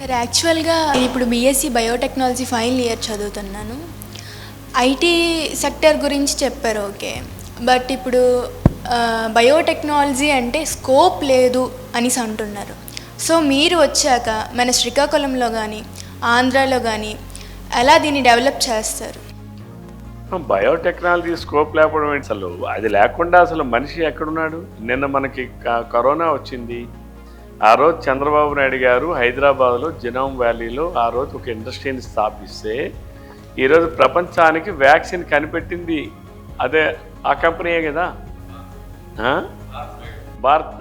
Sir యాక్చువల్గా ఇప్పుడు BSc biotechnology final year చదువుతున్నాను. ఐటీ సెక్టర్ గురించి చెప్పారు, ఓకే. బట్ ఇప్పుడు బయోటెక్నాలజీ అంటే స్కోప్ లేదు అనేసి అంటున్నారు. సో మీరు వచ్చాక మన శ్రీకాకుళంలో కానీ ఆంధ్రాలో కానీ ఎలా దీన్ని డెవలప్ చేస్తారు? బయోటెక్నాలజీ స్కోప్ లేకపోవడం ఏంటి? అసలు అది లేకుండా అసలు మనిషి ఎక్కడున్నాడు? నిన్న మనకి కరోనా వచ్చింది. ఆ రోజు చంద్రబాబు నాయుడు గారు హైదరాబాద్లో జినోమ్ వ్యాలీలో ఆ రోజు ఒక ఇండస్ట్రీని స్థాపిస్తే ఈరోజు ప్రపంచానికి వ్యాక్సిన్ కనిపెట్టింది అదే ఆ కంపెనీయే కదా, భారత్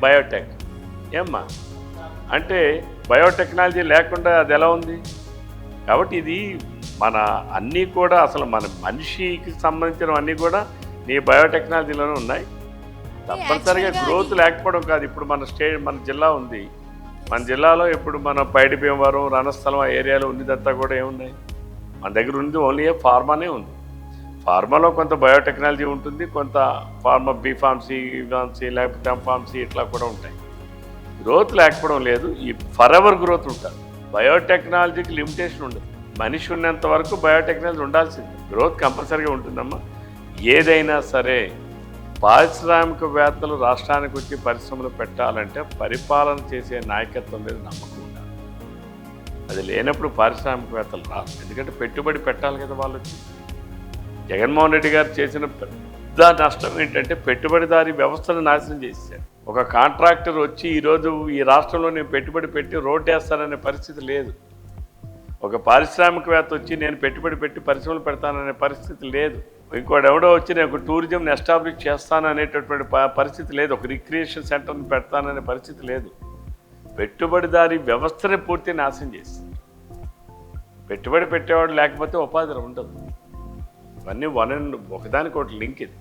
బయోటెక్. ఏమ్మా అంటే బయోటెక్నాలజీ లేకుండా అది ఎలా ఉంది? కాబట్టి ఇది మన అన్నీ కూడా అసలు మన మనిషికి సంబంధించిన అన్నీ కూడా నీ బయోటెక్నాలజీలోనే ఉన్నాయి. తప్పనిసరిగా గ్రోత్ లేకపోవడం కాదు. ఇప్పుడు మన జిల్లా ఉంది. మన జిల్లాలో ఇప్పుడు మన పైడి భీమవరం రణస్థలం ఆ ఏరియాలో ఉన్నదంతా కూడా ఏమున్నాయి? మన దగ్గర ఉంది ఓన్లీ ఫార్మానే ఉంది. ఫార్మాలో కొంత బయోటెక్నాలజీ ఉంటుంది, కొంత ఫార్మా బీఫార్మసీ లేకపోతే ఎంఫార్మసీ ఇట్లా కూడా ఉంటాయి. గ్రోత్ లేకపోవడం లేదు. ఈ ఫర్ ఎవర్ గ్రోత్ ఉంటుంది. బయోటెక్నాలజీకి లిమిటేషన్ ఉండదు. మనిషి ఉన్నంత వరకు బయోటెక్నాలజీ ఉండాల్సింది. గ్రోత్ కంపల్సరీగా ఉంటుందమ్మా. ఏదైనా సరే పారిశ్రామికవేత్తలు రాష్ట్రానికి వచ్చి పరిశ్రమలు పెట్టాలంటే పరిపాలన చేసే నాయకత్వం మీద నమ్మకం ఉండాలి. అది లేనప్పుడు పారిశ్రామికవేత్తలు రాదు. ఎందుకంటే పెట్టుబడి పెట్టాలి కదా వాళ్ళు వచ్చి. జగన్మోహన్ రెడ్డి గారు చేసిన పెద్ద నష్టం ఏంటంటే పెట్టుబడిదారీ వ్యవస్థను నాశనం చేశారు. ఒక కాంట్రాక్టర్ వచ్చి ఈరోజు ఈ రాష్ట్రంలో నేను పెట్టుబడి పెట్టి రోడ్డు వేస్తాననే పరిస్థితి లేదు. ఒక పారిశ్రామికవేత్త వచ్చి నేను పెట్టుబడి పెట్టి పరిశ్రమలు పెడతాననే పరిస్థితి లేదు. ఇంకోటి ఎవడో వచ్చి నేను ఒక టూరిజంని ఎస్టాబ్లిష్ చేస్తాననేటటువంటి పరిస్థితి లేదు. ఒక రిక్రియేషన్ సెంటర్ని పెడతాననే పరిస్థితి లేదు. పెట్టుబడిదారీ వ్యవస్థనే పూర్తి నాశనం చేస్తుంది. పెట్టుబడి పెట్టేవాడు లేకపోతే ఉపాధి ఉండదు. ఇవన్నీ ఒకదానికి ఒకటి లింక్ ఇది.